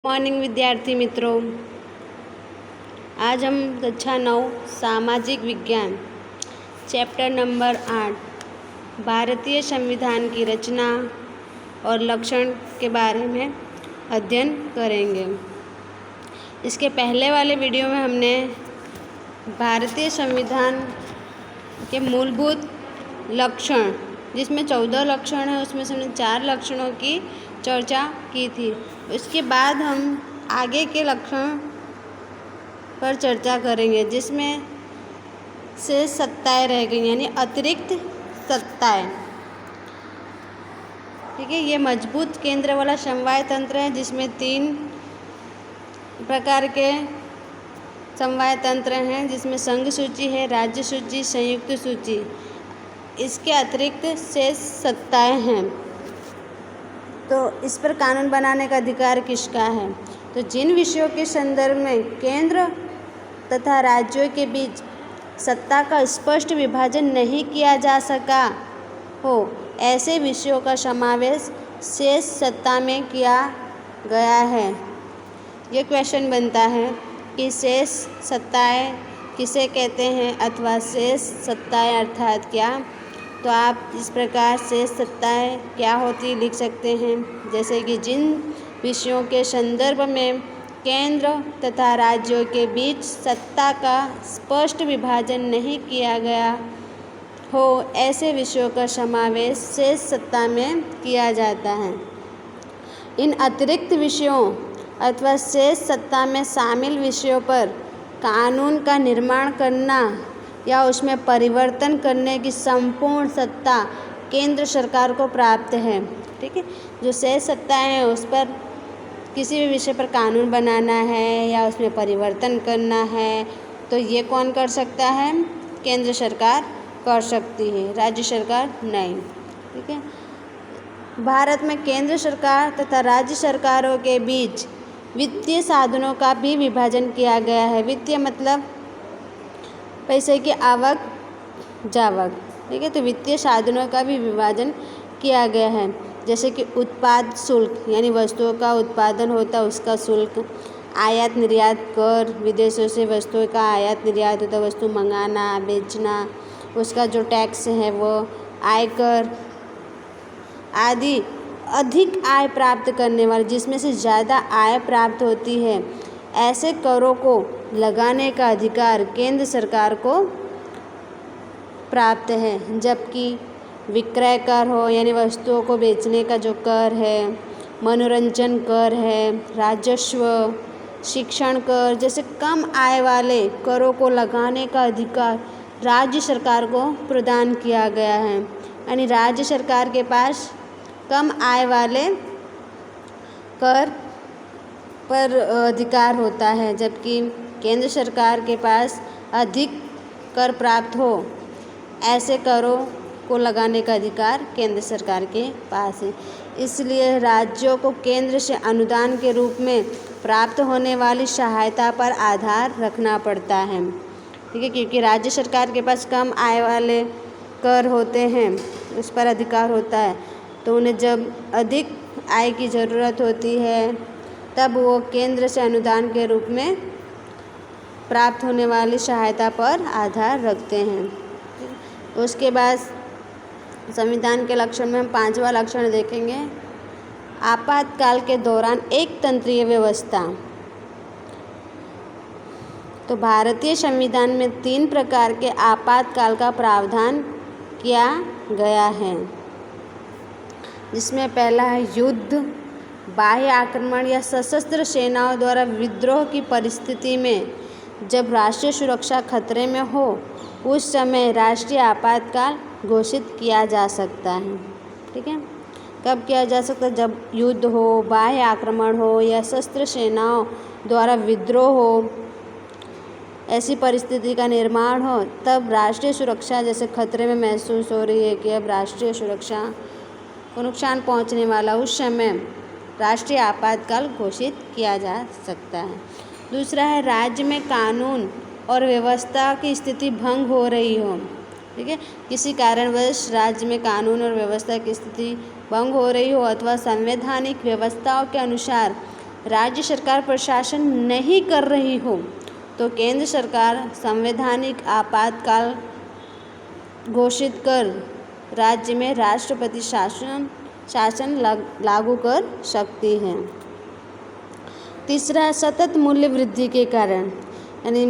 Morning विद्यार्थी मित्रों, आज हम कक्षा 9 सामाजिक विज्ञान चैप्टर नंबर 8 भारतीय संविधान की रचना और लक्षण के बारे में अध्ययन करेंगे। इसके पहले वाले वीडियो में हमने भारतीय संविधान के मूलभूत लक्षण, जिसमें 14 लक्षण हैं, उसमें से हमने 4 लक्षणों की चर्चा की थी। उसके बाद हम आगे के लक्षण पर चर्चा करेंगे, जिसमें से सत्ताएं रह गई, यानी अतिरिक्त सत्ताएं। ठीक है, ये मजबूत केंद्र वाला समवाय तंत्र है, जिसमें 3 प्रकार के समवाय तंत्र हैं, जिसमें संघ सूची है, राज्य सूची, संयुक्त सूची। इसके अतिरिक्त शेष सत्ताएं हैं। तो इस पर कानून बनाने का अधिकार किसका है? तो जिन विषयों के संदर्भ में केंद्र तथा राज्यों के बीच सत्ता का स्पष्ट विभाजन नहीं किया जा सका हो, ऐसे विषयों का समावेश शेष सत्ता में किया गया है। ये क्वेश्चन बनता है कि शेष सत्ताएं किसे कहते हैं अथवा शेष सत्ताएं अर्थात क्या? तो आप इस प्रकार शेष सत्ताएं क्या होती लिख सकते हैं, जैसे कि जिन विषयों के संदर्भ में केंद्र तथा राज्यों के बीच सत्ता का स्पष्ट विभाजन नहीं किया गया हो, ऐसे विषयों का समावेश शेष सत्ता में किया जाता है। इन अतिरिक्त विषयों अथवा शेष सत्ता में शामिल विषयों पर कानून का निर्माण करना या उसमें परिवर्तन करने की संपूर्ण सत्ता केंद्र सरकार को प्राप्त है। ठीक है, जो शेष सत्ताएं हैं उस पर किसी भी विषय पर कानून बनाना है या उसमें परिवर्तन करना है, तो ये कौन कर सकता है? केंद्र सरकार कर सकती है, राज्य सरकार नहीं। ठीक है, भारत में केंद्र सरकार तथा राज्य सरकारों के बीच वित्तीय साधनों का भी विभाजन किया गया है। वित्तीय मतलब पैसे की आवक जावक। ठीक है, तो वित्तीय साधनों का भी विभाजन किया गया है, जैसे कि उत्पाद शुल्क, यानी वस्तुओं का उत्पादन होता है उसका शुल्क, आयात निर्यात कर, विदेशों से वस्तुओं का आयात निर्यात होता है, वस्तु मंगाना बेचना, उसका जो टैक्स है वो, आयकर आदि। अधिक आय प्राप्त करने वाले, जिसमें से ज़्यादा आय प्राप्त होती है, ऐसे करों को लगाने का अधिकार केंद्र सरकार को प्राप्त है। जबकि विक्रय कर हो, यानी वस्तुओं को बेचने का जो कर है, मनोरंजन कर है, राजस्व, शिक्षण कर जैसे कम आय वाले करों को लगाने का अधिकार राज्य सरकार को प्रदान किया गया है। यानी राज्य सरकार के पास कम आय वाले कर पर अधिकार होता है, जबकि केंद्र सरकार के पास अधिक कर प्राप्त हो, ऐसे करों को लगाने का अधिकार केंद्र सरकार के पास है। इसलिए राज्यों को केंद्र से अनुदान के रूप में प्राप्त होने वाली सहायता पर आधार रखना पड़ता है। ठीक है, क्योंकि राज्य सरकार के पास कम आय वाले कर होते हैं, उस पर अधिकार होता है, तो उन्हें जब अधिक आय की ज़रूरत होती है तब वो केंद्र से अनुदान के रूप में प्राप्त होने वाली सहायता पर आधार रखते हैं। उसके बाद संविधान के लक्षण में हम 5वां लक्षण देखेंगे, आपातकाल के दौरान एक तंत्रीय व्यवस्था। तो भारतीय संविधान में 3 प्रकार के आपातकाल का प्रावधान किया गया है, जिसमें पहला है युद्ध, बाह्य आक्रमण या सशस्त्र सेनाओं द्वारा विद्रोह की परिस्थिति में जब राष्ट्रीय सुरक्षा खतरे में हो, उस समय राष्ट्रीय आपातकाल घोषित किया जा सकता है। ठीक है, कब किया जा सकता है? जब युद्ध हो, बाह्य आक्रमण हो या सशस्त्र सेनाओं द्वारा विद्रोह हो, ऐसी परिस्थिति का निर्माण हो, तब राष्ट्रीय सुरक्षा जैसे खतरे में महसूस हो रही है कि अब राष्ट्रीय सुरक्षा को नुकसान पहुंचने वाला, उस समय राष्ट्रीय आपातकाल घोषित किया जा सकता है। दूसरा है राज्य में कानून और व्यवस्था की स्थिति भंग हो रही हो। ठीक है, किसी कारणवश राज्य में कानून और व्यवस्था की स्थिति भंग हो रही हो अथवा संवैधानिक व्यवस्थाओं के अनुसार राज्य सरकार प्रशासन नहीं कर रही हो तो केंद्र सरकार संवैधानिक आपातकाल घोषित कर राज्य में राष्ट्रपति शासन लागू कर सकती है। तीसरा, सतत मूल्य वृद्धि के कारण, यानी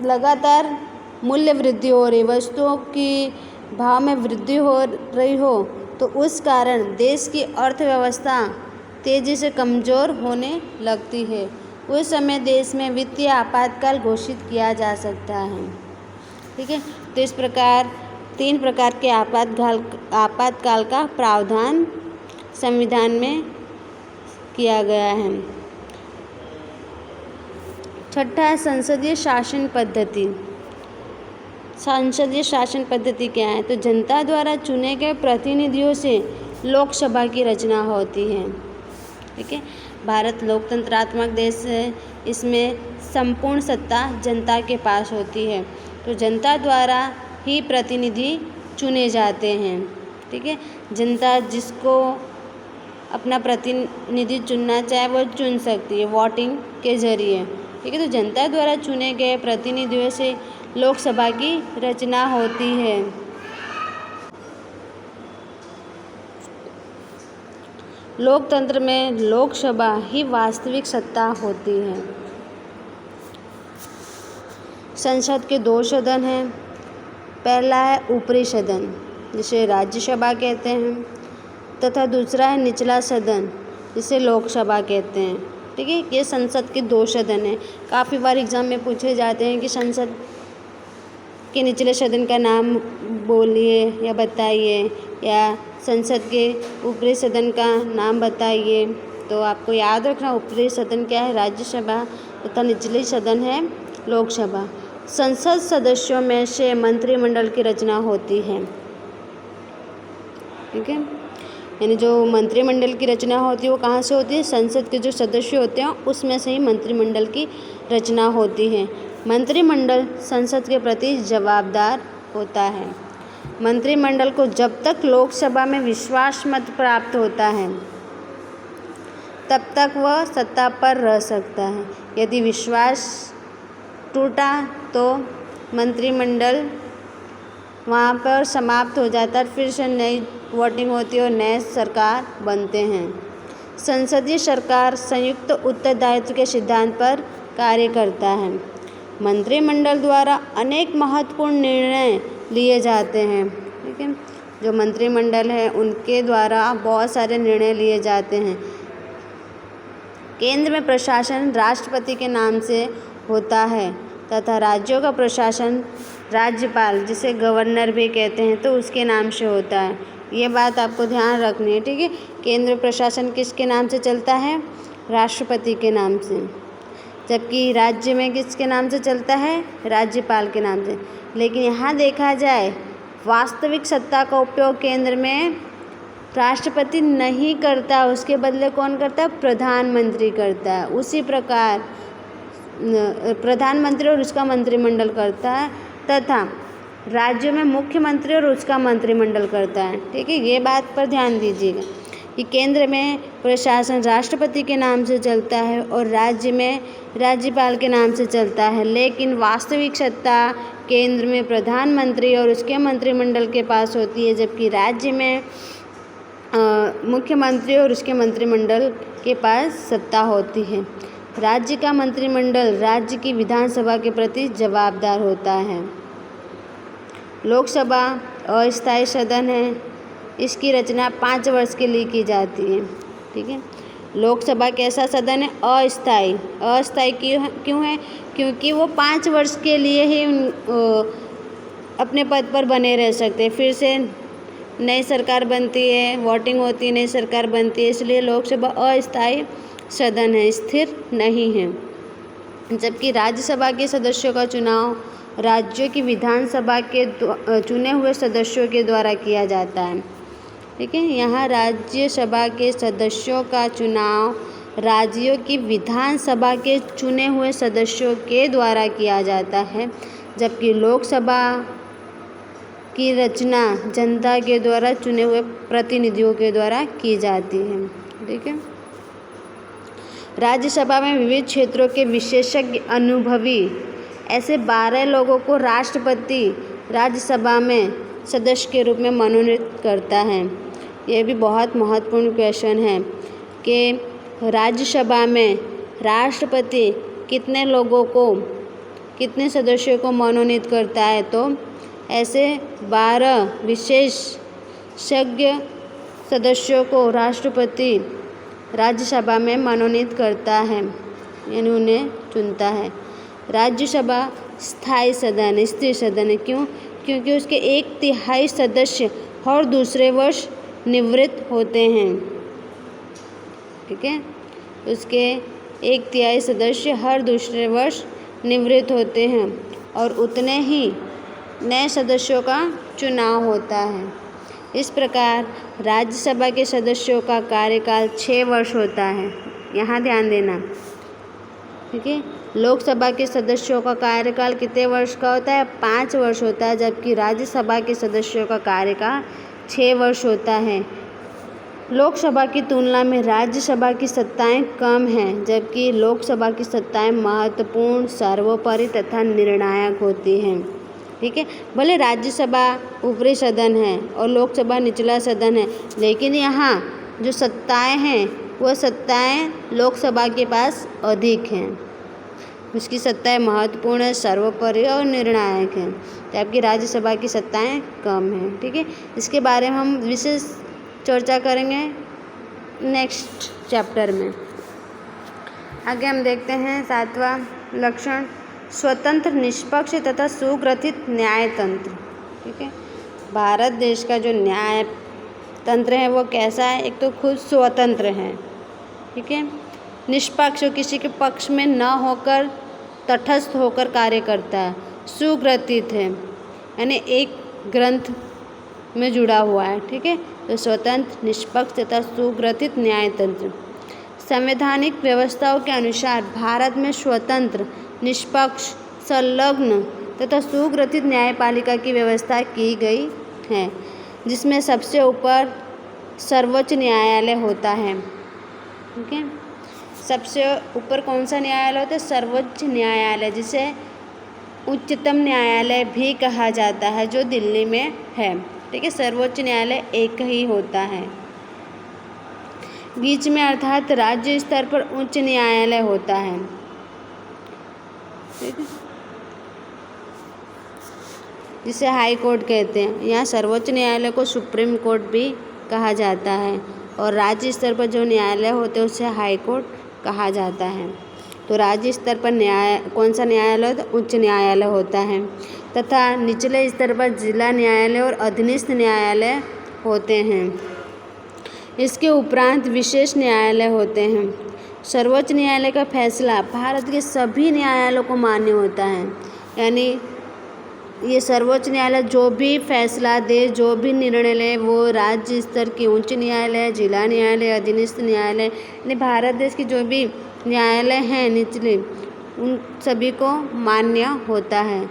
लगातार मूल्य वृद्धि हो रही, वस्तुओं की भाव में वृद्धि हो रही हो तो उस कारण देश की अर्थव्यवस्था तेज़ी से कमज़ोर होने लगती है। उस समय देश में वित्तीय आपातकाल घोषित किया जा सकता है। ठीक है, तो इस प्रकार 3 प्रकार के आपातकाल का प्रावधान संविधान में किया गया है। छठा, संसदीय शासन पद्धति। संसदीय शासन पद्धति क्या है? तो जनता द्वारा चुने गए प्रतिनिधियों से लोकसभा की रचना होती है। ठीक है, भारत लोकतंत्रात्मक देश है, इसमें संपूर्ण सत्ता जनता के पास होती है, तो जनता द्वारा ही प्रतिनिधि चुने जाते हैं। ठीक है, जनता जिसको अपना प्रतिनिधि चुनना चाहे वो चुन सकती है वोटिंग के जरिए। ठीक है, तो जनता द्वारा चुने गए प्रतिनिधियों से लोकसभा की रचना होती है। लोकतंत्र में लोकसभा ही वास्तविक सत्ता होती है। संसद के 2 सदन हैं। पहला है ऊपरी सदन, जिसे राज्यसभा कहते हैं, तथा दूसरा है निचला सदन, जिसे लोकसभा कहते हैं। ठीक है, ये संसद के 2 सदन हैं। काफ़ी बार एग्जाम में पूछे जाते हैं कि संसद के निचले सदन का नाम बोलिए या बताइए, या संसद के ऊपरी सदन का नाम बताइए। तो आपको याद रखना, ऊपरी सदन क्या है? राज्यसभा, तथा निचली सदन है लोकसभा। संसद सदस्यों में से मंत्रिमंडल की रचना होती है। ठीक है, यानी जो मंत्रिमंडल की रचना होती है वो कहाँ से होती है? संसद के जो सदस्य होते हैं उसमें से ही मंत्रिमंडल की रचना होती है। मंत्रिमंडल संसद के प्रति जवाबदार होता है। मंत्रिमंडल को जब तक लोकसभा में विश्वास मत प्राप्त होता है तब तक वह सत्ता पर रह सकता है। यदि विश्वास टूटा तो मंत्रिमंडल वहाँ पर समाप्त हो जाता है, फिर से नई वोटिंग होती है और नए सरकार बनते हैं। संसदीय सरकार संयुक्त उत्तरदायित्व के सिद्धांत पर कार्य करता है। मंत्रिमंडल द्वारा अनेक महत्वपूर्ण निर्णय लिए जाते हैं। ठीक है, जो मंत्रिमंडल है उनके द्वारा बहुत सारे निर्णय लिए जाते हैं। केंद्र में प्रशासन राष्ट्रपति के नाम से होता है तथा राज्यों का प्रशासन राज्यपाल, जिसे गवर्नर भी कहते हैं, तो उसके नाम से होता है। ये बात आपको ध्यान रखनी है। ठीक है, केंद्र प्रशासन किसके नाम से चलता है? राष्ट्रपति के नाम से। जबकि राज्य में किसके नाम से चलता है? राज्यपाल के नाम से। लेकिन यहाँ देखा जाए वास्तविक सत्ता का उपयोग केंद्र में राष्ट्रपति नहीं करता, उसके बदले कौन करता है? प्रधानमंत्री करता है। उसी प्रकार प्रधानमंत्री और उसका मंत्रिमंडल करता है, तथा राज्यों में मुख्यमंत्री और उसका मंत्रिमंडल करता है। ठीक है, ये बात पर ध्यान दीजिएगा कि केंद्र में प्रशासन राष्ट्रपति के नाम से चलता है और राज्य में राज्यपाल के नाम से चलता है, लेकिन वास्तविक सत्ता केंद्र में प्रधानमंत्री और उसके मंत्रिमंडल के पास होती है, जबकि राज्य में मुख्यमंत्री और उसके मंत्रिमंडल के पास सत्ता होती है। राज्य का मंत्रिमंडल राज्य की विधानसभा के प्रति जवाबदार होता है। लोकसभा अस्थायी सदन है, इसकी रचना 5 वर्ष के लिए की जाती है। ठीक है, लोकसभा कैसा सदन है? अस्थायी। अस्थायी क्यों है? क्योंकि वो 5 वर्ष के लिए ही अपने पद पर बने रह सकते हैं, फिर से नई सरकार बनती है, वोटिंग होती है, नई सरकार बनती है, इसलिए लोकसभा अस्थायी सदन है, स्थिर नहीं है। जबकि राज्यसभा के सदस्यों का चुनाव राज्यों की विधानसभा के चुने हुए सदस्यों के द्वारा किया जाता है। ठीक है, यहाँ राज्यसभा के सदस्यों का चुनाव राज्यों की विधानसभा के चुने हुए सदस्यों के द्वारा किया जाता है, जबकि लोकसभा की रचना जनता के द्वारा चुने हुए प्रतिनिधियों के द्वारा की जाती है। ठीक है, राज्यसभा में विविध क्षेत्रों के विशेषज्ञ अनुभवी ऐसे 12 लोगों को राष्ट्रपति राज्यसभा में सदस्य के रूप में मनोनीत करता है। ये भी बहुत महत्वपूर्ण क्वेश्चन है कि राज्यसभा में राष्ट्रपति कितने सदस्यों को मनोनीत करता है। तो ऐसे 12 विशेषज्ञ सदस्यों को राष्ट्रपति राज्यसभा में मनोनीत करता है, यानी उन्हें चुनता है। राज्यसभा स्थायी सदन है, स्थिर सदन है। क्यों? क्योंकि उसके 1/3 सदस्य हर दूसरे वर्ष निवृत्त होते हैं। ठीक है, उसके 1/3 सदस्य हर दूसरे वर्ष निवृत्त होते हैं और उतने ही नए सदस्यों का चुनाव होता है। इस प्रकार राज्यसभा के सदस्यों का कार्यकाल 6 वर्ष होता है, यहाँ ध्यान देना। ठीक है, लोकसभा के सदस्यों का कार्यकाल कितने वर्ष का होता है? 5 वर्ष होता है, जबकि राज्यसभा के सदस्यों का कार्यकाल 6 वर्ष होता है। लोकसभा की तुलना में राज्यसभा की सत्ताएं कम हैं, जबकि लोकसभा की सत्ताएं महत्वपूर्ण, सर्वोपरि तथा निर्णायक होती हैं। ठीक है, भले राज्यसभा ऊपरी सदन है और लोकसभा निचला सदन है, लेकिन यहाँ जो सत्ताएं हैं वह सत्ताएं लोकसभा के पास अधिक हैं। उसकी सत्ताएं महत्वपूर्ण है, सर्वोपरि और निर्णायक हैं, जबकि राज्यसभा की सत्ताएं कम हैं। ठीक है, इसके बारे में हम विशेष चर्चा करेंगे नेक्स्ट चैप्टर में। आगे हम देखते हैं 7वां लक्षण, स्वतंत्र, निष्पक्ष तथा सुग्रथित न्यायतंत्र। ठीक है, भारत देश का जो न्याय तंत्र है वो कैसा है? एक तो खुद स्वतंत्र है, ठीक है, निष्पक्ष, किसी के पक्ष में न होकर तटस्थ होकर कार्य करता है, सुग्रथित है, यानी एक ग्रंथ में जुड़ा हुआ है। ठीक है, तो स्वतंत्र, निष्पक्ष तथा सुग्रथित न्यायतंत्र। संवैधानिक व्यवस्थाओं के अनुसार भारत में स्वतंत्र, निष्पक्ष, संलग्न तथा सुग्रथित न्यायपालिका की व्यवस्था की गई है, जिसमें सबसे ऊपर सर्वोच्च न्यायालय होता है। ठीक है, सबसे ऊपर कौन सा न्यायालय होता है? सर्वोच्च न्यायालय, जिसे उच्चतम न्यायालय भी कहा जाता है, जो दिल्ली में है। ठीक है, सर्वोच्च न्यायालय एक ही होता है। बीच में अर्थात राज्य स्तर पर उच्च न्यायालय होता है। ठीक है, जिसे हाई कोर्ट कहते हैं। यहाँ सर्वोच्च न्यायालय को सुप्रीम कोर्ट भी कहा जाता है और राज्य स्तर पर जो न्यायालय होते हैं उसे हाई कोर्ट कहा जाता है। तो राज्य स्तर पर कौन सा न्यायालय होता है? उच्च न्यायालय होता है, तथा निचले स्तर पर जिला न्यायालय और अधीनस्थ न्यायालय होते हैं। इसके उपरांत विशेष न्यायालय होते हैं। सर्वोच्च न्यायालय का फैसला भारत के सभी न्यायालयों को मान्य होता है, यानी ये सर्वोच्च न्यायालय जो भी फैसला दे, जो भी निर्णय ले, वो राज्य स्तर की उच्च न्यायालय, जिला न्यायालय, अधीनस्थ न्यायालय, यानी भारत देश की जो भी न्यायालय हैं निचले, उन सभी को मान्य होता है।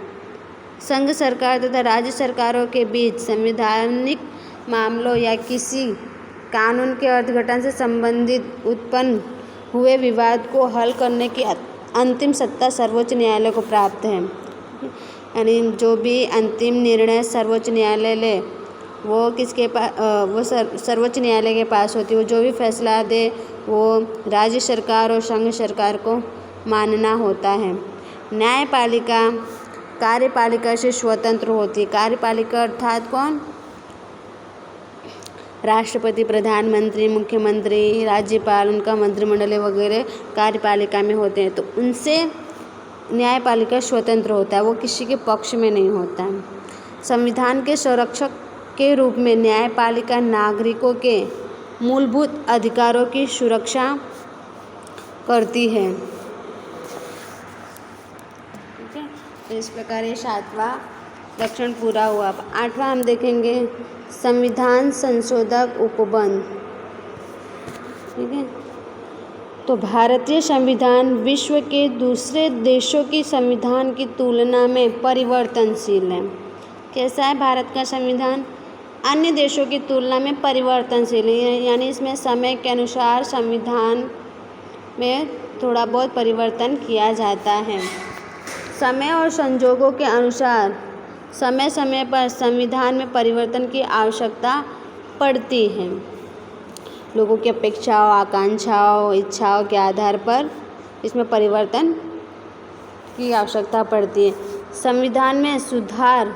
संघ सरकार तथा राज्य सरकारों के बीच संवैधानिक मामलों या किसी कानून के अर्थघटन से संबंधित उत्पन्न हुए विवाद को हल करने की अंतिम सत्ता सर्वोच्च न्यायालय को प्राप्त है। यानी जो भी अंतिम निर्णय सर्वोच्च न्यायालय ले वो किसके पास? वो सर्वोच्च न्यायालय के पास होती है। वो जो भी फैसला दे वो राज्य सरकार और संघ सरकार को मानना होता है। न्यायपालिका कार्यपालिका से स्वतंत्र होती है। कार्यपालिका अर्थात कौन? राष्ट्रपति, प्रधानमंत्री, मुख्यमंत्री, राज्यपाल, उनका मंत्रिमंडल वगैरह कार्यपालिका में होते हैं, तो उनसे न्यायपालिका स्वतंत्र होता है, वो किसी के पक्ष में नहीं होता है। संविधान के संरक्षक के रूप में न्यायपालिका नागरिकों के मूलभूत अधिकारों की सुरक्षा करती है। ठीक है, तो इस प्रकार ये 7वां लक्षण पूरा हुआ। अब 8वां हम देखेंगे, संविधान संशोधक उपबंध। ठीक है, तो भारतीय संविधान विश्व के दूसरे देशों की संविधान की तुलना में परिवर्तनशील है। कैसा है भारत का संविधान? अन्य देशों की तुलना में परिवर्तनशील है, यानी इसमें समय के अनुसार संविधान में थोड़ा बहुत परिवर्तन किया जाता है। समय और संजोगों के अनुसार समय समय पर संविधान में परिवर्तन की आवश्यकता पड़ती है। लोगों की अपेक्षाओं, आकांक्षाओं, इच्छाओं के आधार पर इसमें परिवर्तन की आवश्यकता पड़ती है। संविधान में सुधार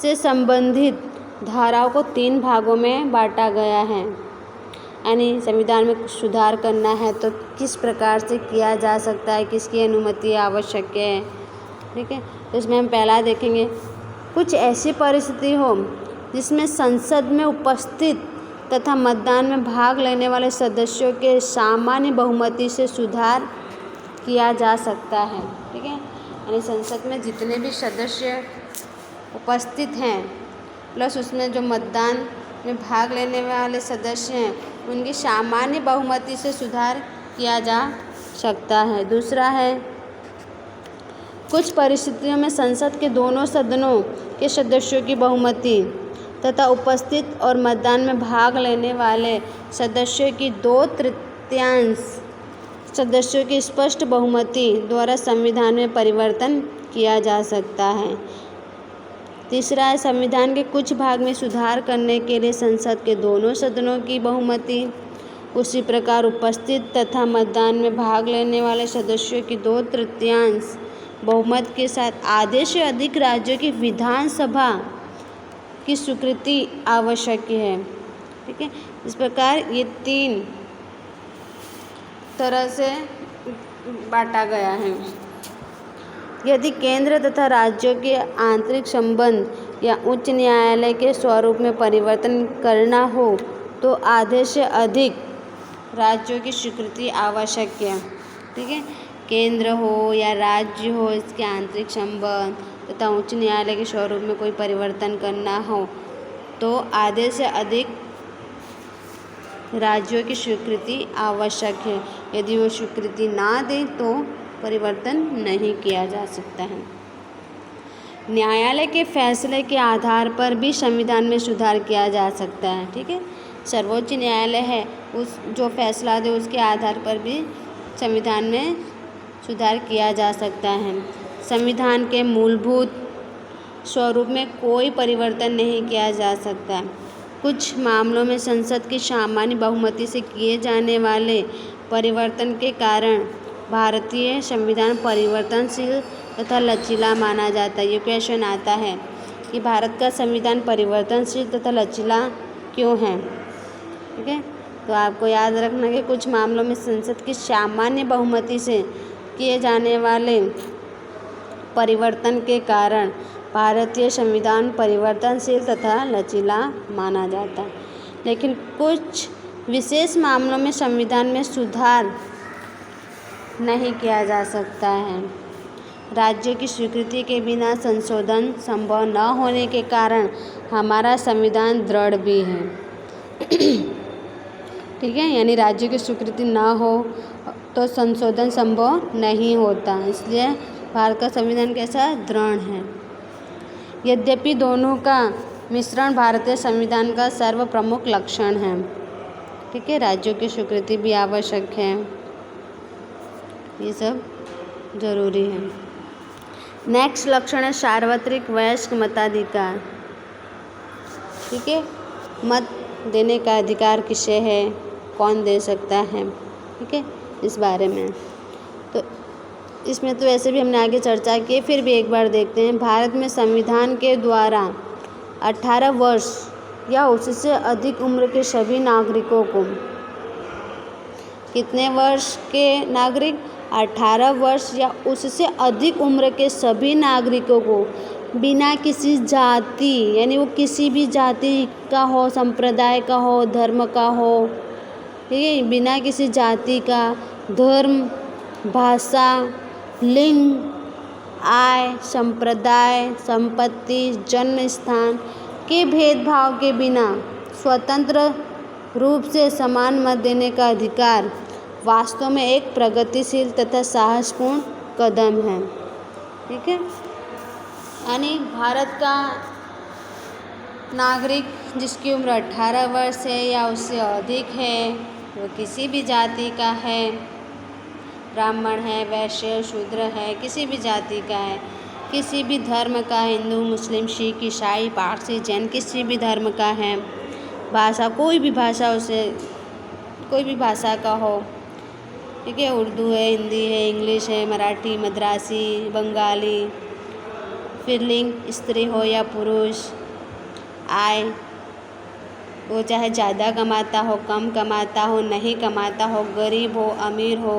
से संबंधित धाराओं को 3 भागों में बांटा गया है। यानी संविधान में कुछ सुधार करना है तो किस प्रकार से किया जा सकता है, किसकी अनुमति आवश्यक है। ठीक है, तो इसमें हम पहला देखेंगे, कुछ ऐसी परिस्थिति हो जिसमें संसद में उपस्थित तथा मतदान में भाग लेने वाले सदस्यों के सामान्य बहुमति से सुधार किया जा सकता है। ठीक है, यानी संसद में जितने भी सदस्य उपस्थित हैं प्लस उसमें जो मतदान में भाग लेने वाले सदस्य हैं उनकी सामान्य बहुमति से सुधार किया जा सकता है। दूसरा है, कुछ परिस्थितियों में संसद के दोनों सदनों के सदस्यों की बहुमति तथा उपस्थित और मतदान में भाग लेने वाले सदस्यों की 2/3 सदस्यों की स्पष्ट बहुमति द्वारा संविधान में परिवर्तन किया जा सकता है। तीसरा है, संविधान के कुछ भाग में सुधार करने के लिए संसद के दोनों सदनों की बहुमति, उसी प्रकार उपस्थित तथा मतदान में भाग लेने वाले सदस्यों की 2/3 बहुमत के साथ आधे से अधिक राज्यों की विधानसभा की स्वीकृति आवश्यक है। ठीक है, इस प्रकार ये 3 तरह से बांटा गया है। यदि केंद्र तथा राज्यों के आंतरिक संबंध या उच्च न्यायालय के स्वरूप में परिवर्तन करना हो तो आधे से अधिक राज्यों की स्वीकृति आवश्यक है। ठीक है, केंद्र हो या राज्य हो, इसके आंतरिक संबंध तथा उच्च न्यायालय के स्वरूप में कोई परिवर्तन करना हो तो आधे से अधिक राज्यों की स्वीकृति आवश्यक है। यदि वो स्वीकृति ना दे तो परिवर्तन नहीं किया जा सकता है। न्यायालय के फैसले के आधार पर भी संविधान में सुधार किया जा सकता है। ठीक है, सर्वोच्च न्यायालय है, उस जो फैसला दे उसके आधार पर भी संविधान में सुधार किया जा सकता है। संविधान के मूलभूत स्वरूप में कोई परिवर्तन नहीं किया जा सकता। कुछ मामलों में संसद की सामान्य बहुमति से किए जाने वाले परिवर्तन के कारण भारतीय संविधान परिवर्तनशील तथा लचीला माना जाता है। ये क्वेश्चन आता है कि भारत का संविधान परिवर्तनशील तथा लचीला क्यों है। ठीक है, तो आपको याद रखना कि कुछ मामलों में संसद की सामान्य बहुमति से किए जाने वाले परिवर्तन के कारण भारतीय संविधान परिवर्तनशील तथा लचीला माना जाता है। लेकिन कुछ विशेष मामलों में संविधान में सुधार नहीं किया जा सकता है। राज्यों की स्वीकृति के बिना संशोधन संभव न होने के कारण हमारा संविधान दृढ़ भी है। ठीक है, यानी राज्यों की स्वीकृति ना हो तो संशोधन संभव नहीं होता, इसलिए भारत का संविधान कैसा दृढ़ है। यद्यपि दोनों का मिश्रण भारतीय संविधान का सर्वप्रमुख लक्षण है। ठीक है, राज्यों की स्वीकृति भी आवश्यक है, ये सब जरूरी है। नेक्स्ट लक्षण है सार्वत्रिक वयस्क मताधिकार। ठीक है, मत देने का अधिकार किसे है, कौन दे सकता है। ठीक है, इस बारे में तो इसमें तो वैसे भी हमने आगे चर्चा की, फिर भी एक बार देखते हैं। भारत में संविधान के द्वारा 18 वर्ष या उससे अधिक उम्र के सभी नागरिकों को, कितने वर्ष के नागरिक, 18 वर्ष या उससे अधिक उम्र के सभी नागरिकों को बिना किसी जाति, यानी वो किसी भी जाति का हो, संप्रदाय का हो, धर्म का हो, ठीक है, बिना किसी जाति का, धर्म, भाषा, लिंग, आय, संप्रदाय, संपत्ति, जन्म स्थान के भेदभाव के बिना स्वतंत्र रूप से समान मत देने का अधिकार वास्तव में एक प्रगतिशील तथा साहसपूर्ण कदम है। ठीक है, यानी भारत का नागरिक जिसकी उम्र 18 वर्ष है या उससे अधिक है, वो किसी भी जाति का है, ब्राह्मण है, वैश्य, शूद्र है, किसी भी जाति का है, किसी भी धर्म का, हिंदू, मुस्लिम, सिख, ईसाई, पारसी, जैन, किसी भी धर्म का है, भाषा कोई भी भाषा उसे कोई भी भाषा का हो, ठीक है, उर्दू है, हिंदी है, इंग्लिश है, मराठी, मद्रासी, बंगाली, फिर लिंग स्त्री हो या पुरुष, आय वो चाहे ज़्यादा कमाता हो, कम कमाता हो, नहीं कमाता हो, गरीब हो, अमीर हो,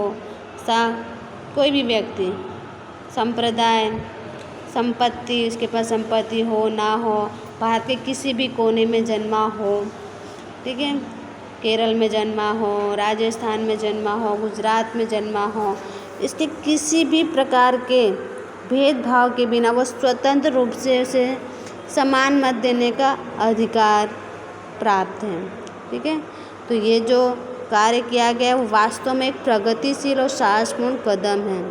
कोई भी व्यक्ति, संप्रदाय, संपत्ति, उसके पास संपत्ति हो ना हो, भारत के किसी भी कोने में जन्मा हो, ठीक है, केरल में जन्मा हो, राजस्थान में जन्मा हो, गुजरात में जन्मा हो, इसके किसी भी प्रकार के भेदभाव के बिना वो स्वतंत्र रूप से उसे समान मत देने का अधिकार प्राप्त है, ठीक है। तो ये जो कार्य किया गया है वो वास्तव में एक प्रगतिशील और साहसपूर्ण कदम है।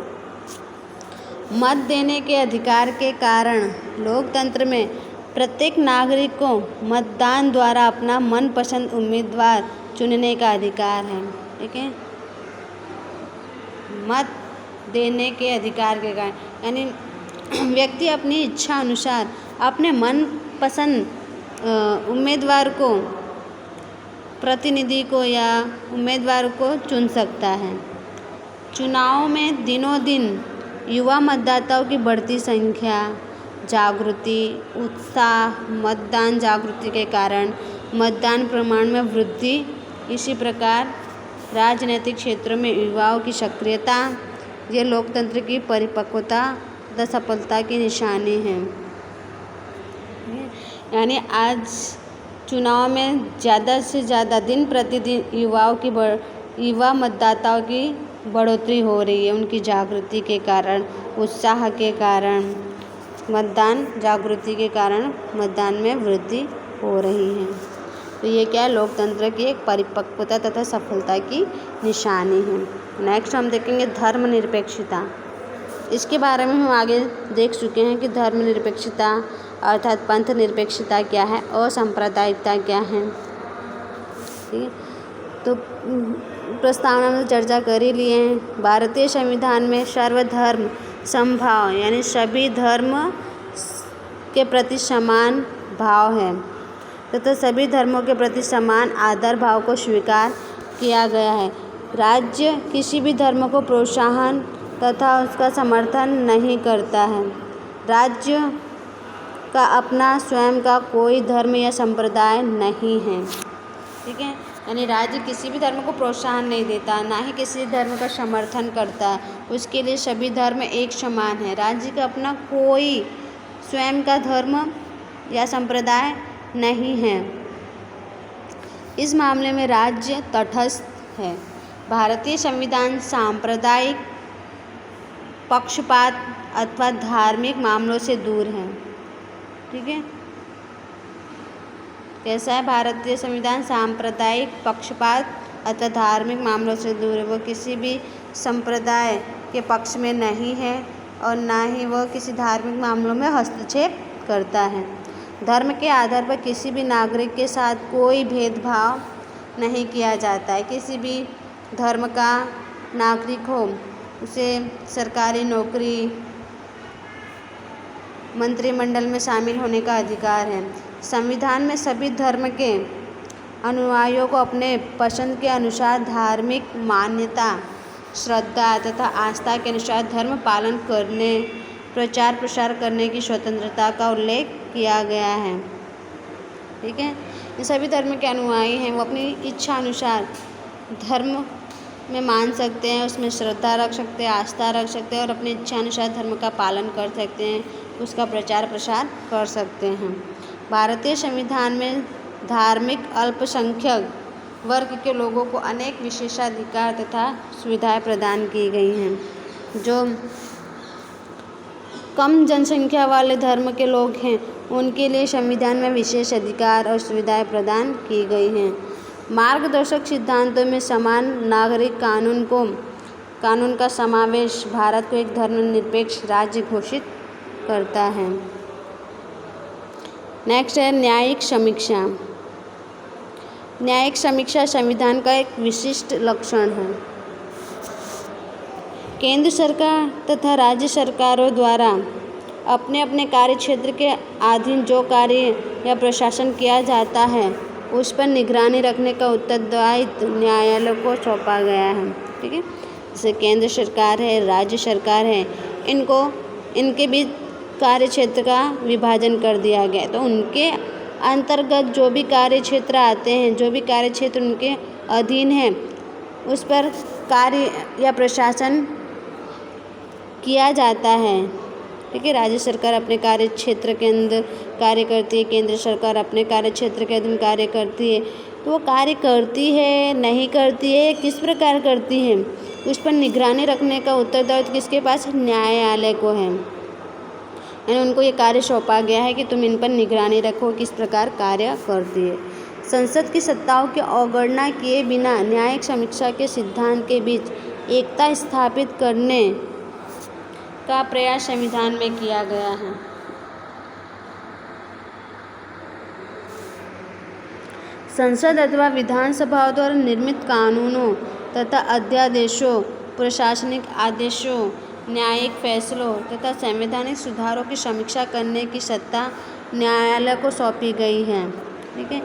मत देने के अधिकार के कारण लोकतंत्र में प्रत्येक नागरिक को मतदान द्वारा अपना मनपसंद उम्मीदवार चुनने का अधिकार है, ठीक है। मत देने के अधिकार के कारण यानी व्यक्ति अपनी इच्छा अनुसार अपने मनपसंद उम्मीदवार को, प्रतिनिधि को या उम्मीदवार को चुन सकता है। चुनाव में दिनों दिन युवा मतदाताओं की बढ़ती संख्या, जागृति, उत्साह, मतदान जागृति के कारण मतदान प्रमाण में वृद्धि, इसी प्रकार राजनीतिक क्षेत्रों में युवाओं की सक्रियता, ये लोकतंत्र की परिपक्वता तथा सफलता की निशानी है। यानी आज चुनाव में ज़्यादा से ज़्यादा दिन प्रतिदिन युवा मतदाताओं की बढ़ोतरी हो रही है, उनकी जागृति के कारण, उत्साह के कारण, मतदान जागृति के कारण मतदान में वृद्धि हो रही है। तो ये क्या है, लोकतंत्र की एक परिपक्वता तथा सफलता की निशानी है। नेक्स्ट हम देखेंगे धर्मनिरपेक्षता। इसके बारे में हम आगे देख चुके हैं कि धर्मनिरपेक्षता अर्थात पंथ निरपेक्षता क्या है और सांप्रदायिकता क्या है, ठीक है। तो प्रस्तावना में चर्चा कर ही लिए हैं। भारतीय संविधान में सर्वधर्म समभाव यानी सभी धर्म के प्रति समान भाव है तथा सभी धर्मों के प्रति समान आदर भाव को स्वीकार किया गया है। राज्य किसी भी धर्म को प्रोत्साहन तथा उसका समर्थन नहीं करता है। राज्य का अपना स्वयं का कोई धर्म या संप्रदाय नहीं है, ठीक है। यानी राज्य किसी भी धर्म को प्रोत्साहन नहीं देता, ना ही किसी धर्म का समर्थन करता, उसके लिए सभी धर्म एक समान है। राज्य का अपना कोई स्वयं का धर्म या संप्रदाय नहीं है। इस मामले में राज्य तटस्थ है। भारतीय संविधान सांप्रदायिक पक्षपात अथवा धार्मिक मामलों से दूर है, ठीक है। कैसा है भारतीय संविधान? सांप्रदायिक पक्षपात अथवा धार्मिक मामलों से दूर है। वो किसी भी संप्रदाय के पक्ष में नहीं है और ना ही वह किसी धार्मिक मामलों में हस्तक्षेप करता है। धर्म के आधार पर किसी भी नागरिक के साथ कोई भेदभाव नहीं किया जाता है। किसी भी धर्म का नागरिक हो, उसे सरकारी नौकरी, मंत्रिमंडल में शामिल होने का अधिकार है। संविधान में सभी धर्म के अनुयायियों को अपने पसंद के अनुसार धार्मिक मान्यता, श्रद्धा तथा आस्था के अनुसार धर्म पालन करने, प्रचार प्रसार करने की स्वतंत्रता का उल्लेख किया गया है, ठीक है। ये सभी धर्म के अनुयायी हैं, वो अपनी इच्छा अनुसार धर्म में मान सकते हैं, उसमें श्रद्धा रख सकते हैं, आस्था रख सकते हैं और अपनी इच्छा अनुसार धर्म का पालन कर सकते हैं, उसका प्रचार प्रसार कर सकते हैं। भारतीय संविधान में धार्मिक अल्पसंख्यक वर्ग के लोगों को अनेक विशेषाधिकार तथा सुविधाएं प्रदान की गई हैं। जो कम जनसंख्या वाले धर्म के लोग हैं, उनके लिए संविधान में विशेष अधिकार और सुविधाएं प्रदान की गई हैं। मार्गदर्शक सिद्धांतों में समान नागरिक कानून का समावेश भारत को एक धर्मनिरपेक्ष राज्य घोषित करता है। नेक्स्ट है न्यायिक समीक्षा। न्यायिक समीक्षा संविधान का एक विशिष्ट लक्षण है। केंद्र सरकार तथा राज्य सरकारों द्वारा अपने अपने कार्य क्षेत्र के अधीन जो कार्य या प्रशासन किया जाता है उस पर निगरानी रखने का उत्तरदायित्व न्यायालय को सौंपा गया है। ठीक है, जैसे केंद्र सरकार है, राज्य सरकार है, इनके बीच कार्य क्षेत्र का विभाजन कर दिया गया है। तो उनके अंतर्गत जो भी कार्य क्षेत्र आते हैं, जो भी कार्य क्षेत्र उनके अधीन है, उस पर कार्य या प्रशासन किया जाता है। ठीक है, राज्य सरकार अपने कार्य क्षेत्र के अंदर कार्य करती है, केंद्र सरकार अपने कार्य क्षेत्र के अधीन कार्य करती है। तो वो कार्य करती है, नहीं करती है, किस प्रकार करती है, उस पर निगरानी रखने का उत्तरदायित्व किसके पास? न्यायालय को है। यानी उनको ये कार्य सौंपा गया है कि तुम इन पर निगरानी रखो किस प्रकार कार्य करती है। संसद की सत्ताओं की अवगणना किए बिना न्यायिक समीक्षा के सिद्धांत के बीच एकता स्थापित करने का प्रयास संविधान में किया गया है। संसद अथवा विधानसभा द्वारा निर्मित कानूनों तथा अध्यादेशों, प्रशासनिक आदेशों, न्यायिक फैसलों तथा संवैधानिक सुधारों की समीक्षा करने की सत्ता न्यायालय को सौंपी गई है। ठीक है,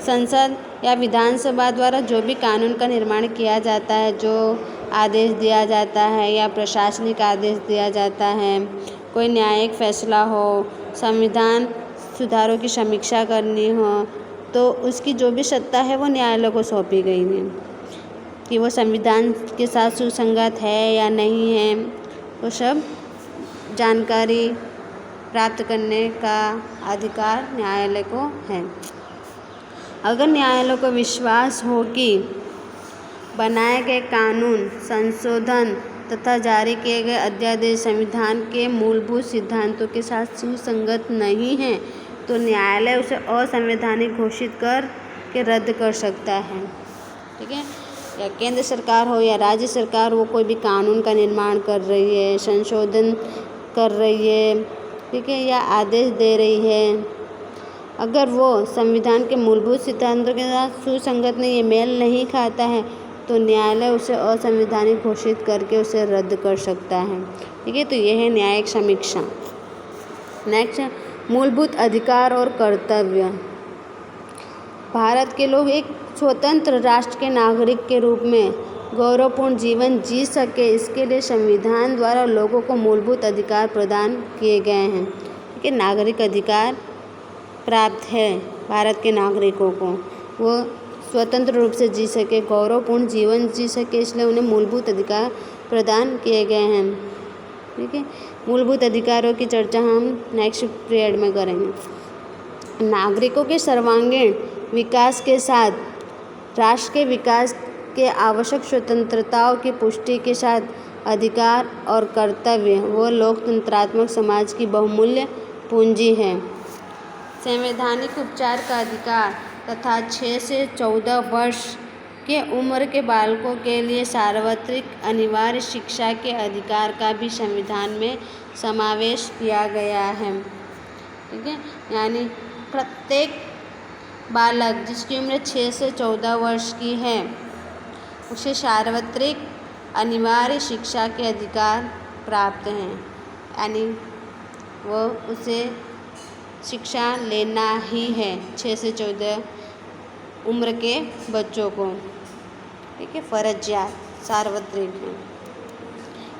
संसद या विधानसभा द्वारा जो भी कानून का निर्माण किया जाता है, जो आदेश दिया जाता है या प्रशासनिक आदेश दिया जाता है, कोई न्यायिक फैसला हो, संविधान सुधारों की समीक्षा करनी हो, तो उसकी जो भी सत्ता है वो न्यायालय को सौंपी गई है कि वो संविधान के साथ सुसंगत है या नहीं है। वो सब जानकारी प्राप्त करने का अधिकार न्यायालय को है। अगर न्यायालय को विश्वास हो कि बनाए गए कानून, संशोधन तथा जारी किए गए अध्यादेश संविधान के मूलभूत सिद्धांतों के साथ सुसंगत नहीं है, तो न्यायालय उसे असंवैधानिक घोषित कर के रद्द कर सकता है। ठीक है, या केंद्र सरकार हो या राज्य सरकार, वो कोई भी कानून का निर्माण कर रही है, संशोधन कर रही है, ठीक है, या आदेश दे रही है, अगर वो संविधान के मूलभूत सिद्धांतों के साथ सुसंगत नहीं है, मेल नहीं खाता है, तो न्यायालय उसे असंवैधानिक घोषित करके उसे रद्द कर सकता है। ठीक है, तो यह है न्यायिक समीक्षा। नेक्स्ट, मूलभूत अधिकार और कर्तव्य। भारत के लोग एक स्वतंत्र राष्ट्र के नागरिक के रूप में गौरवपूर्ण जीवन जी सके, इसके लिए संविधान द्वारा लोगों को मूलभूत अधिकार प्रदान किए गए हैं। ठीक है, नागरिक अधिकार प्राप्त है भारत के नागरिकों को, वो स्वतंत्र रूप से जी सके, गौरवपूर्ण जीवन जी सके, इसलिए उन्हें मूलभूत अधिकार प्रदान किए गए हैं। ठीक है, मूलभूत अधिकारों की चर्चा हम नेक्स्ट पीरियड में करेंगे। नागरिकों के सर्वांगीण विकास के साथ राष्ट्र के विकास के आवश्यक स्वतंत्रताओं की पुष्टि के साथ अधिकार और कर्तव्य वो लोकतंत्रात्मक समाज की बहुमूल्य पूंजी है। संवैधानिक उपचार का अधिकार तथा 6 से 14 वर्ष के उम्र के बालकों के लिए सार्वत्रिक अनिवार्य शिक्षा के अधिकार का भी संविधान में समावेश किया गया है। ठीक है, यानी प्रत्येक बालक जिसकी उम्र 6 से 14 वर्ष की है उसे सार्वत्रिक अनिवार्य शिक्षा के अधिकार प्राप्त हैं, यानी वो उसे शिक्षा लेना ही है 6 से 14 उम्र के बच्चों को। ठीक है, फर्जियात सार्वत्रिक है।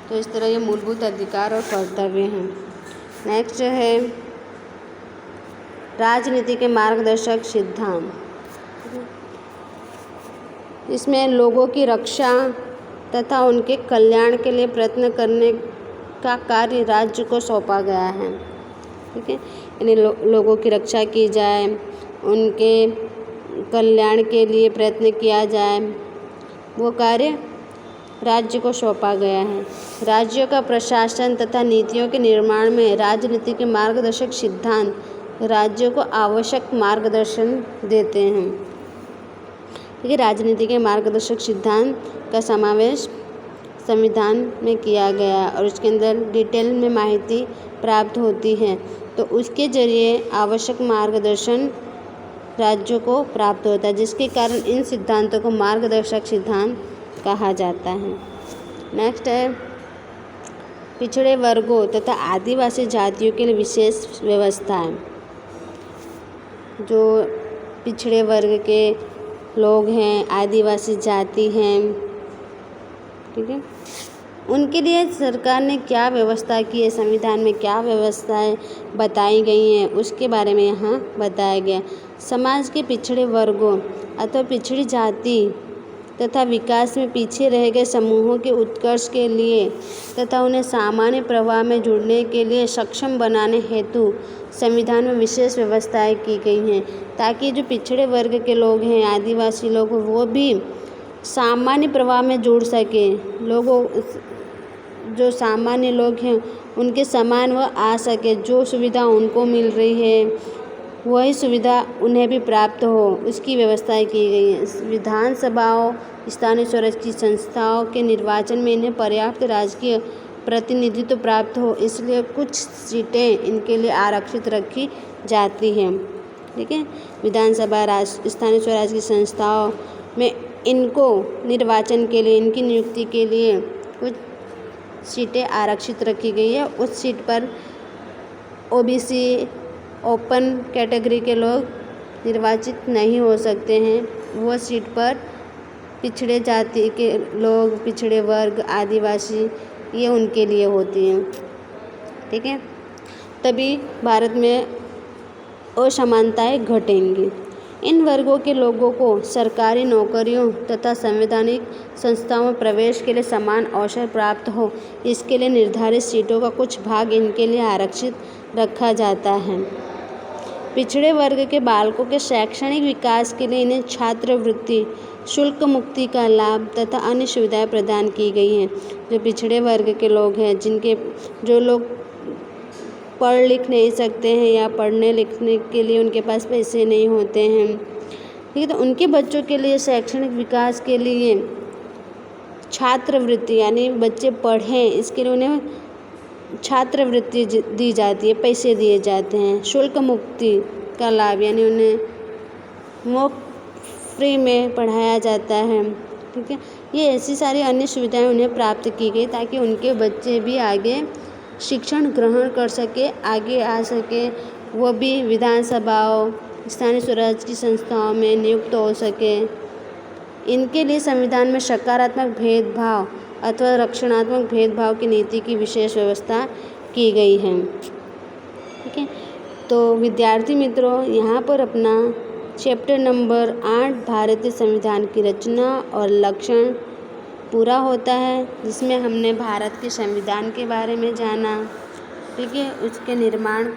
तो इस तरह ये मूलभूत अधिकार और कर्तव्य हैं। नेक्स्ट है राजनीति के मार्गदर्शक सिद्धांत। इसमें लोगों की रक्षा तथा उनके कल्याण के लिए प्रयत्न करने का कार्य राज्य को सौंपा गया है। ठीक है, यानी लोगों की रक्षा की जाए, उनके कल्याण के लिए प्रयत्न किया जाए, वो कार्य राज्य को सौंपा गया है। राज्यों का प्रशासन तथा नीतियों के निर्माण में राजनीति के मार्गदर्शक सिद्धांत राज्यों को आवश्यक मार्गदर्शन देते हैं। ठीक है, राजनीति के मार्गदर्शक सिद्धांत का समावेश संविधान में किया गया और उसके अंदर डिटेल में माहिती प्राप्त होती है, तो उसके जरिए आवश्यक मार्गदर्शन राज्यों को प्राप्त होता है, जिसके कारण इन सिद्धांतों को मार्गदर्शक सिद्धांत कहा जाता है। नेक्स्ट है पिछड़े वर्गों तथा आदिवासी जातियों के लिए विशेष व्यवस्थाएं। जो पिछड़े वर्ग के लोग हैं, आदिवासी जाति हैं, ठीक है, उनके लिए सरकार ने क्या व्यवस्था की है, संविधान में क्या व्यवस्थाएं बताई गई हैं, उसके बारे में यहाँ बताया गया। समाज के पिछड़े वर्गों अथवा पिछड़ी जाति तथा विकास में पीछे रह गए समूहों के उत्कर्ष के लिए तथा उन्हें सामान्य प्रवाह में जुड़ने के लिए सक्षम बनाने हेतु संविधान में विशेष व्यवस्थाएं की गई हैं, ताकि जो पिछड़े वर्ग के लोग हैं, आदिवासी लोग, वो भी सामान्य प्रवाह में जुड़ सके। लोगों जो सामान्य लोग हैं उनके समान वह आ सके, जो सुविधा उनको मिल रही है वही सुविधा उन्हें भी प्राप्त हो, उसकी व्यवस्थाएं की गई हैं। विधानसभाओं, स्थानीय स्वराज की संस्थाओं के निर्वाचन में इन्हें पर्याप्त राजकीय प्रतिनिधित्व प्राप्त हो, इसलिए कुछ सीटें इनके लिए आरक्षित रखी जाती हैं, ठीक है। विधानसभा, स्थानीय स्वराज की संस्थाओं में इनको निर्वाचन के लिए, इनकी नियुक्ति के लिए कुछ सीटें आरक्षित रखी गई है। उस सीट पर ओबीसी, ओपन कैटेगरी के लोग निर्वाचित नहीं हो सकते हैं। वो सीट पर पिछड़े जाति के लोग, पिछड़े वर्ग, आदिवासी, ये उनके लिए होती हैं, ठीक है। तभी भारत में असमानताएं घटेंगी। इन वर्गों के लोगों को सरकारी नौकरियों तथा संवैधानिक संस्थाओं में प्रवेश के लिए समान अवसर प्राप्त हो, इसके लिए निर्धारित सीटों का कुछ भाग इनके लिए आरक्षित रखा जाता है। पिछड़े वर्ग के बालकों के शैक्षणिक विकास के लिए इन्हें छात्रवृत्ति, शुल्क मुक्ति का लाभ तथा अन्य सुविधाएं प्रदान की गई हैं। जो पिछड़े वर्ग के लोग हैं, जो लोग पढ़ लिख नहीं सकते हैं या पढ़ने लिखने के लिए उनके पास पैसे नहीं होते हैं, ठीक है, तो उनके बच्चों के लिए शैक्षणिक विकास के लिए छात्रवृत्ति, यानी बच्चे पढ़ें इसके लिए उन्हें छात्रवृत्ति दी जाती है, पैसे दिए जाते हैं। शुल्क मुक्ति का लाभ, यानी उन्हें मुफ्त फ्री में पढ़ाया जाता है, ठीक है। ये ऐसी सारी अन्य सुविधाएं उन्हें प्राप्त की गई ताकि उनके बच्चे भी आगे शिक्षण ग्रहण कर सके, आगे आ सके, वो भी विधानसभाओं, स्थानीय स्वराज की संस्थाओं में नियुक्त हो सके। इनके लिए संविधान में सकारात्मक भेदभाव अथवा रक्षणात्मक भेदभाव की नीति की विशेष व्यवस्था की गई है, ठीक है। तो विद्यार्थी मित्रों, यहाँ पर अपना चैप्टर नंबर 8 भारतीय संविधान की रचना और लक्षण पूरा होता है, जिसमें हमने भारत के संविधान के बारे में जाना, ठीक है, उसके निर्माण,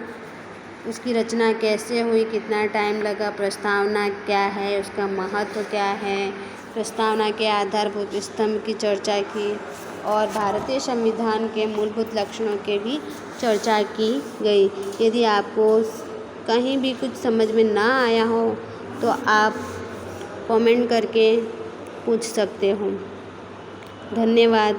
उसकी रचना कैसे हुई, कितना टाइम लगा, प्रस्तावना क्या है, उसका महत्व क्या है, प्रस्तावना के आधारभूत स्तंभ की चर्चा की और भारतीय संविधान के मूलभूत लक्षणों के भी चर्चा की गई। यदि आपको कहीं भी कुछ समझ में ना आया हो तो आप कमेंट करके पूछ सकते हो। धन्यवाद।